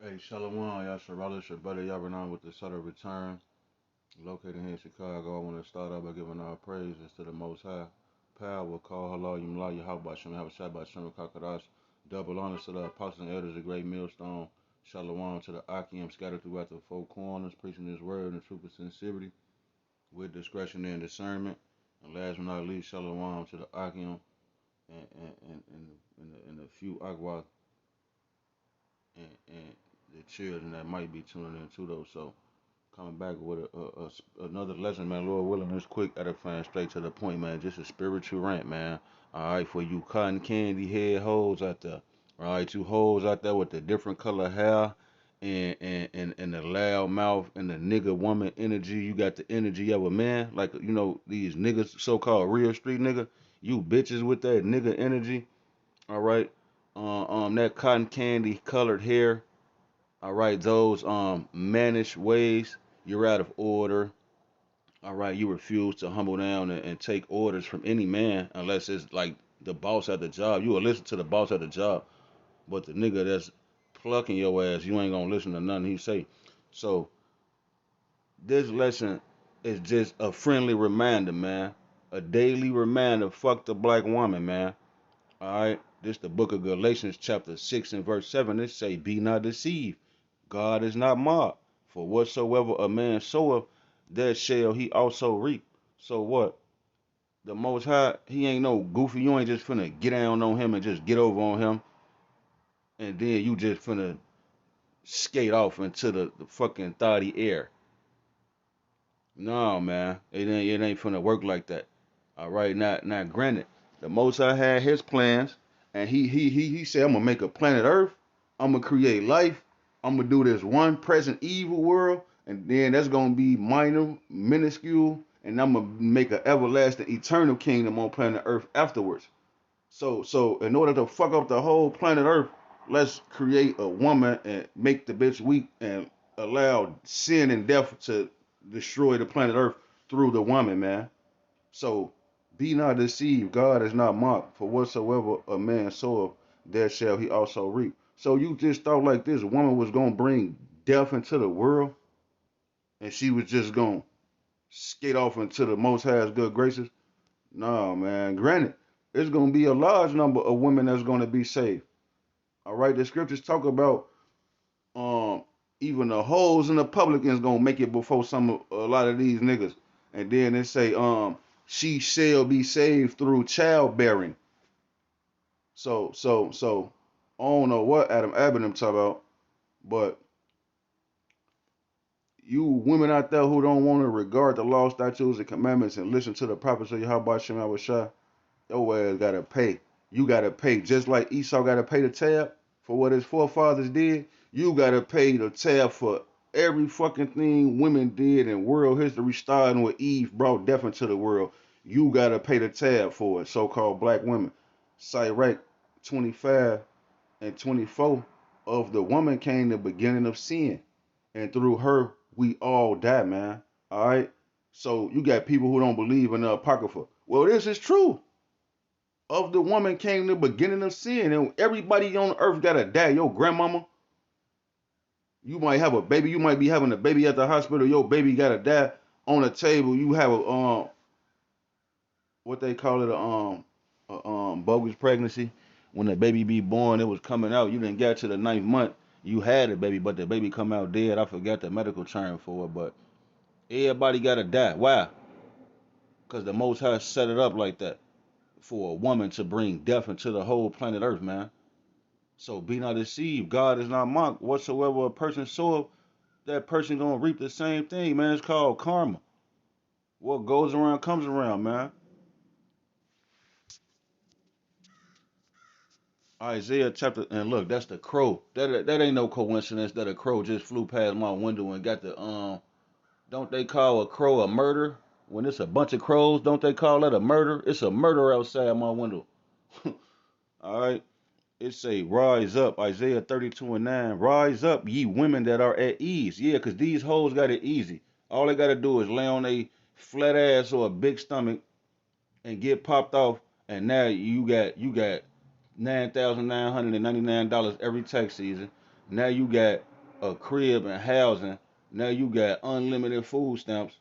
Hey, Shalom, Yasharala, your brother Yabanan with the Sutter Return. Located here in Chicago, I want to start out by giving our praises to the Most High. Power, call halal, yumla, Yahweh, Shem, Yahweh, Shabbat, Shem, Kakadash. Double honors to the apostles and elders, the great millstone. Shalom to the Akim scattered throughout the four corners, preaching his word in the truth of sincerity, with discretion and discernment. And last but not least, Shalom to the Akim and the few Agwa and the children that might be tuning in too, though. So, coming back with another lesson, man. Lord willing, this quick, edifying, straight to the point, man. Just a spiritual rant, man. All right, for you cotton candy head hoes out there. All right, you hoes out there with the different color hair and the loud mouth and the nigga woman energy. You got the energy of a man, like these niggas, so called real street nigga. You bitches with that nigga energy. All right, that cotton candy colored hair. All right, those mannish ways, you're out of order. All right, you refuse to humble down and take orders from any man unless it's like the boss at the job. You will listen to the boss at the job, but the nigga that's plucking your ass, you ain't gonna listen to nothing he say. So this lesson is just a friendly reminder, man. A daily reminder. Fuck the black woman, man. All right. This the book of Galatians, chapter 6 and verse 7. It say, "Be not deceived. God is not mocked. For whatsoever a man soweth, that shall he also reap." So what? The Most High, he ain't no goofy. You ain't just finna get down on him and just get over on him, and then you just finna skate off into the fucking thotty air. No, man, it ain't finna work like that. All right, now, granted, the Most High had his plans, and he said, "I'm gonna make a planet Earth. I'm gonna create life. I'm gonna do this one present evil world, and then that's gonna be minor, minuscule, and I'm gonna make an everlasting, eternal kingdom on planet Earth afterwards." So in order to fuck up the whole planet Earth, let's create a woman and make the bitch weak and allow sin and death to destroy the planet Earth through the woman, man. So be not deceived. God is not mocked. For whatsoever a man soweth, there shall he also reap. So you just thought like this woman was gonna bring death into the world, and she was just gonna skate off into the Most High's good graces? No, man. Granted, there's gonna be a large number of women that's gonna be saved. All right, the scriptures talk about um even the hoes and the publicans gonna make it before a lot of these niggas. And then they say she shall be saved through childbearing. So I don't know what Adam Abbott talk about, but you women out there who don't want to regard the law, statutes, and commandments and listen to the prophets of Yahweh Shem Shah, your ass gotta pay. You gotta pay. Just like Esau gotta pay the tab for what his forefathers did, you gotta pay the tab for every fucking thing women did in world history, starting with Eve brought death into the world. You gotta pay the tab for it, so-called black women. Sirach 25 and 24, of the woman came the beginning of sin, and through her we all die, man. All right. So you got people who don't believe in the apocrypha. Well, this is true. Of the woman came the beginning of sin, and everybody on earth gotta die. Your grandmama, you might have a baby, you might be having a baby at the hospital, your baby gotta die on a table. You have a what they call it, bogus pregnancy. When the baby be born, it was coming out. You didn't get to the ninth month. You had a baby, but the baby come out dead. I forgot the medical term for it, but everybody gotta die. Why? Because the Most High set it up like that for a woman to bring death into the whole planet Earth, man. So be not deceived. God is not mocked. Whatsoever a person soweth, that person gonna reap the same thing, man. It's called karma. What goes around comes around, man. Isaiah chapter, and look, that's the crow. That ain't no coincidence that a crow just flew past my window and got the don't they call a crow a murder? When it's a bunch of crows, don't they call that a murder? It's a murder outside my window. All right. It say, "Rise up," Isaiah 32 and 9. "Rise up, ye women that are at ease." Yeah, because these hoes got it easy. All they got to do is lay on a flat ass or a big stomach and get popped off, and now you got $9,999 every tax season. Now you got a crib and housing. Now you got unlimited food stamps,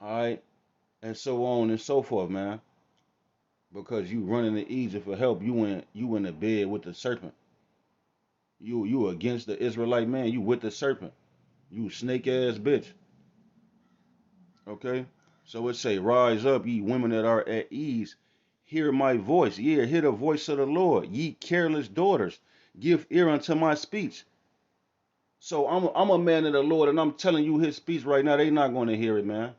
all right, and so on and so forth, man. Because you running to Egypt for help, you in the bed with the serpent. You against the Israelite man. You with the serpent. You snake ass bitch. Okay. So it say, rise up, ye women that are at ease. Hear my voice. Yeah, hear the voice of the Lord. Ye careless daughters, give ear unto my speech. So I'm a man of the Lord, and I'm telling you his speech right now. They not going to hear it, man.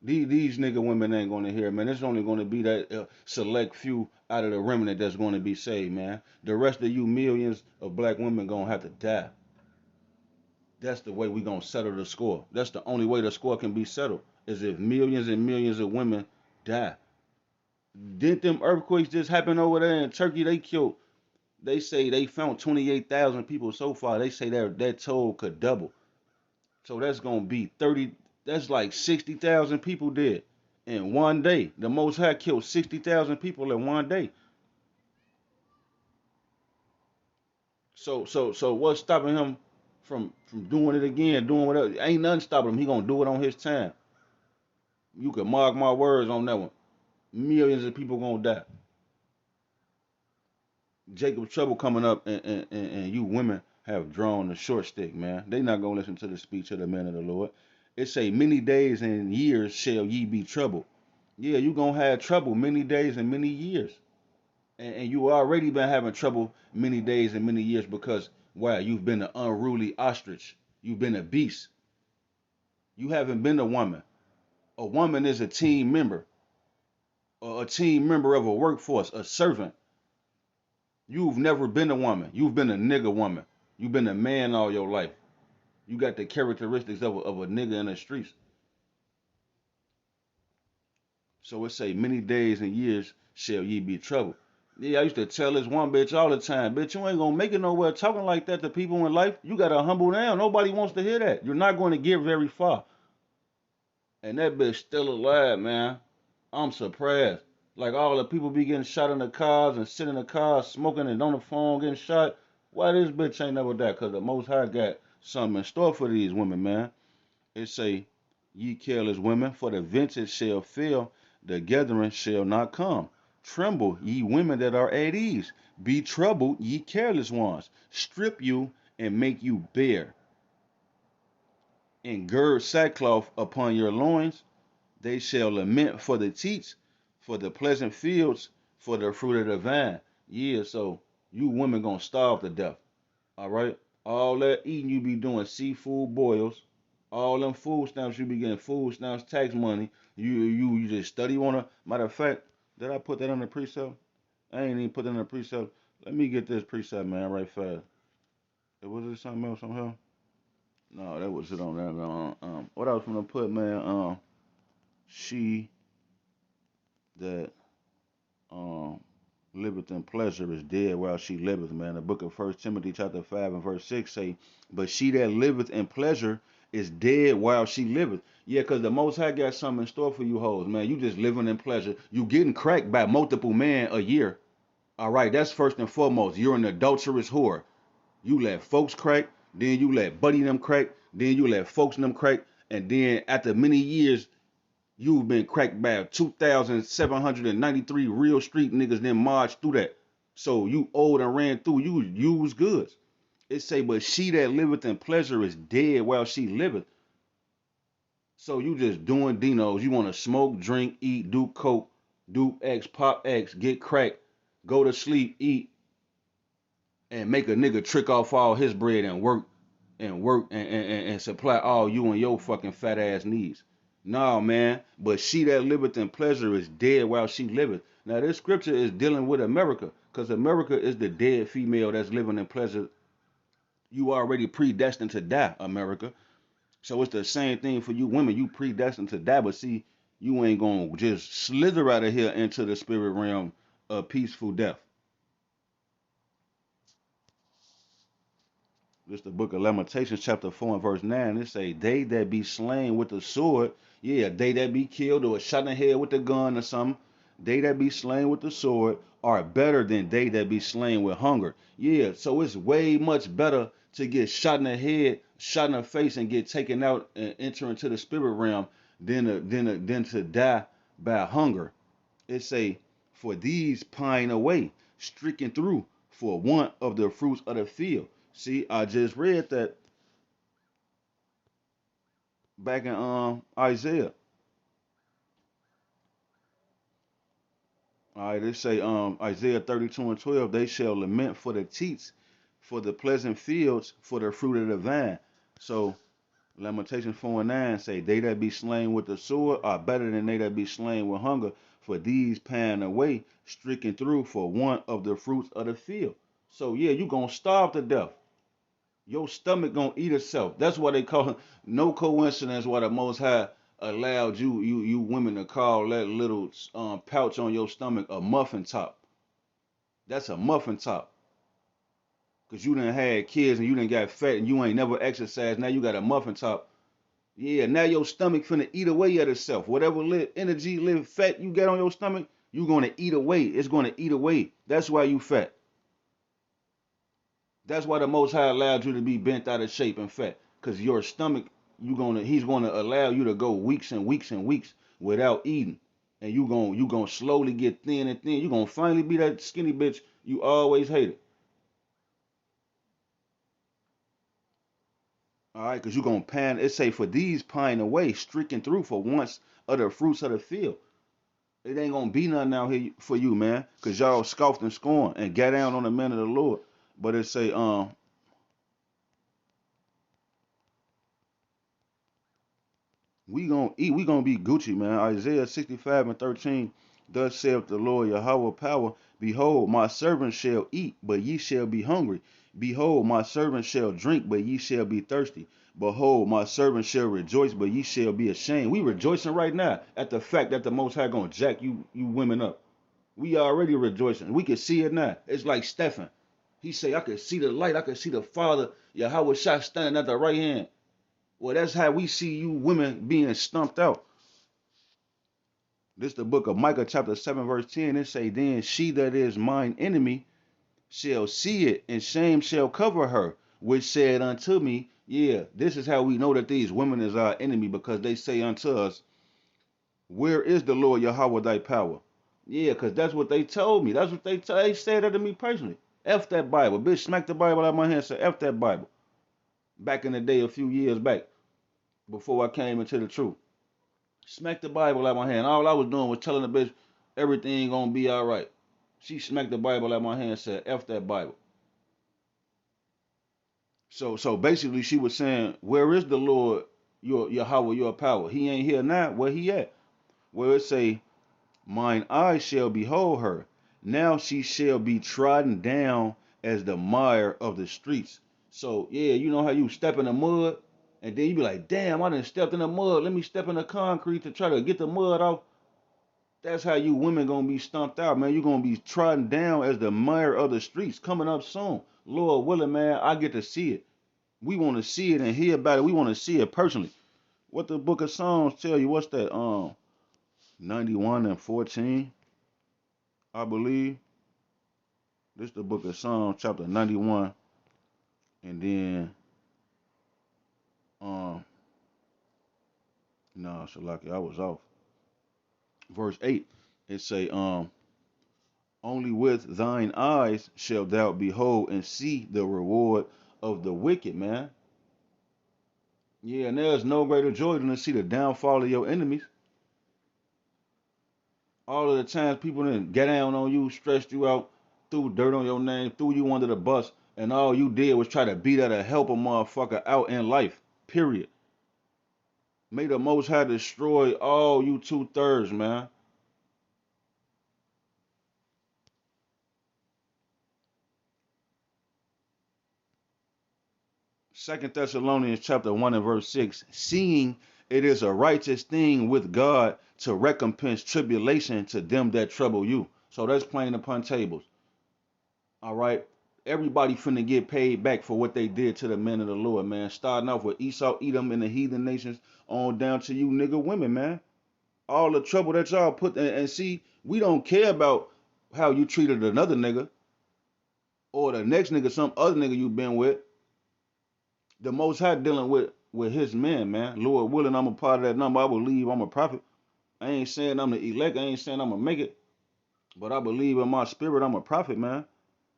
These nigga women ain't going to hear it, man. It's only going to be that select few out of the remnant that's going to be saved, man. The rest of you millions of black women going to have to die. That's the way we going to settle the score. That's the only way the score can be settled, is if millions and millions of women die. Didn't them earthquakes just happen over there in Turkey? They say they found 28,000 people so far. They say that toll could double. So that's gonna be 30. That's like 60,000 people dead in one day. The Most High killed 60,000 people in one day. So what's stopping him from doing it again, doing whatever? Ain't nothing stopping him. He gonna do it on his time. You can mark my words on that one. Millions of people gonna die. Jacob Trouble coming up, and you women have drawn the short stick, man. They not gonna listen to the speech of the man of the Lord. It say, many days and years shall ye be troubled. Yeah, you gonna have trouble many days and many years, and you already been having trouble many days and many years because wow, you've been an unruly ostrich. You've been a beast. You haven't been a woman. A woman is a team member, or a team member of a workforce, a servant. You've never been a woman. You've been a nigga woman. You've been a man all your life. You got the characteristics of a nigga in the streets. So it say, many days and years shall ye be troubled. Yeah, I used to tell this one bitch all the time, bitch, you ain't gonna make it nowhere talking like that to people in life. You gotta humble down. Nobody wants to hear that. You're not gonna get very far. And that bitch still alive, man. I'm surprised. Like all the people be getting shot in the cars and sitting in the cars smoking and on the phone getting shot. Why this bitch ain't never died? Cause the Most High got something in store for these women, man. It say, ye careless women, for the vintage shall fail, the gathering shall not come. Tremble, ye women that are at ease. Be troubled, ye careless ones. Strip you and make you bare. And gird sackcloth upon your loins. They shall lament for the teats, for the pleasant fields, for the fruit of the vine. Yeah, so you women gonna starve to death. All right? All that eating you be doing seafood boils, all them food stamps you be getting, food stamps, tax money. You just study on a matter of fact. Did I put that on the precept? I ain't even put that on the precept. Let me get this precept, man, right fast. Was it something else on here? No, that was it on that. What I was gonna put, man. She that um liveth in pleasure is dead while she liveth, man. The book of First Timothy chapter 5 and verse 6 say, but she that liveth in pleasure is dead while she liveth. Yeah, because the Most High got something in store for you hoes, man. You just living in pleasure. You getting cracked by multiple men a year. All right, that's first and foremost. You're an adulterous whore. You let folks crack, then you let buddy them crack, then you let folks them crack, and then after many years, you've been cracked by 2,793 real street niggas then marched through that. So you old and ran through, you used goods. It say, but she that liveth in pleasure is dead while she liveth. So you just doing dinos. You want to smoke, drink, eat, do coke, do X, pop X, get cracked, go to sleep, eat, and make a nigga trick off all his bread and work and supply all you and your fucking fat ass needs. No, man. But she that liveth in pleasure is dead while she liveth. Now, this scripture is dealing with America, because America is the dead female that's living in pleasure. You already predestined to die, America. So it's the same thing for you women. You predestined to die, but see, you ain't gonna just slither out of here into the spirit realm of peaceful death. This the book of Lamentations, chapter 4 and verse 9. It say, they that be slain with the sword, yeah, they that be killed or shot in the head with a gun or something, they that be slain with the sword are better than they that be slain with hunger. Yeah, so it's way much better to get shot in the head, shot in the face, and get taken out and enter into the spirit realm than to die by hunger. It say, for these pine away, streaking through for want of the fruits of the field. See, I just read that back in Isaiah. All right, they say Isaiah 32 and 12, they shall lament for the teats, for the pleasant fields, for the fruit of the vine. So Lamentation 4 and 9 say, they that be slain with the sword are better than they that be slain with hunger, for these pine away, stricken through for want of the fruits of the field. So yeah, you gonna starve to death. Your stomach gonna eat itself. That's why they call it no coincidence why the Most High allowed you women to call that little pouch on your stomach a muffin top. That's a muffin top. Cause you done had kids and you done got fat and you ain't never exercised. Now you got a muffin top. Yeah, now your stomach finna eat away at itself. Whatever energy, fat you get on your stomach, you gonna eat away. It's gonna eat away. That's why you fat. That's why the Most High allowed you to be bent out of shape and fat. Cause your stomach, he's gonna allow you to go weeks and weeks and weeks without eating, and you gonna slowly get thin and thin. You gonna finally be that skinny bitch you always hated. All right, cause you gonna pan. It say for these pine away, streaking through for once of the fruits of the field. It ain't gonna be nothing out here for you, man. Cause y'all scoffed and scorned and got down on the man of the Lord. But it say we gonna eat. We gonna be Gucci, man. Isaiah 65 and 13. Thus saith the Lord Yahweh power. Behold, my servant shall eat, but ye shall be hungry. Behold, my servant shall drink, but ye shall be thirsty. Behold, my servant shall rejoice, but ye shall be ashamed. We rejoicing right now at the fact that the Most High gonna jack you women up. We already rejoicing. We can see it now. It's like Stephen. He say, I can see the light. I can see the Father Yahweh Shai standing at the right hand. Well, that's how we see you women being stumped out. This is the book of Micah chapter 7 verse 10. It say, then she that is mine enemy shall see it, and shame shall cover her, which said unto me, yeah, this is how we know that these women is our enemy, because they say unto us, where is the Lord Yahweh thy power? Yeah, because that's what they told me. That's what they said that to me personally. F that Bible. Bitch, smack the Bible out of my hand and say, F that Bible. Back in the day, a few years back, before I came into the truth. Smacked the Bible out of my hand. All I was doing was telling the bitch everything gonna be all right. She smacked the Bible out of my hand and said, F that Bible. So basically she was saying, where is the Lord, your Yahweh, your power? He ain't here now. Where he at? Where it say, mine eyes shall behold her. Now she shall be trodden down as the mire of the streets. So yeah, you know how you step in the mud and then you be like, damn, I done stepped in the mud. Let me step in the concrete to try to get the mud off. That's how you women gonna be stumped out, man. You gonna be trodden down as the mire of the streets coming up soon. Lord willing, man, I get to see it. We want to see it and hear about it. We want to see it personally. What the book of Psalms tell you? What's that? 91 and 14, I believe. This is the book of Psalms, chapter 91, and then no, Shalaki, I was off. Verse 8, it say, only with thine eyes shalt thou behold and see the reward of the wicked, man. Yeah, and there's no greater joy than to see the downfall of your enemies. All of the times people didn't get down on you, stressed you out, threw dirt on your name, threw you under the bus, and all you did was try to beat at a help a motherfucker out in life. Period. May the Most High destroy all you 2/3, man. Second Thessalonians chapter 1 and verse 6. Seeing it is a righteous thing with God to recompense tribulation to them that trouble you. So that's playing upon tables. All right. Everybody finna get paid back for what they did to the men of the Lord, man. Starting off with Esau, Edom, and the heathen nations, on down to you nigga women, man. All the trouble that y'all put in, and see, We don't care about how you treated another nigga or the next nigga, some other nigga you been with. The Most High dealing with his men, man. Lord willing, I'm a part of that number. I believe I'm a prophet. I ain't saying I'm the elect. I ain't saying I'm gonna make it, but I believe in my spirit I'm a prophet, man.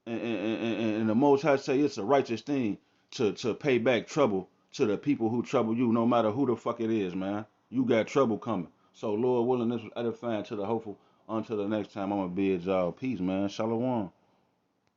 And the Most High say it's a righteous thing to pay back trouble to the people who trouble you, no matter who the fuck it is, man. You got trouble coming. So Lord willing, this was edifying to the hopeful. Until the next time, I'm gonna bid y'all peace, man. Shalom.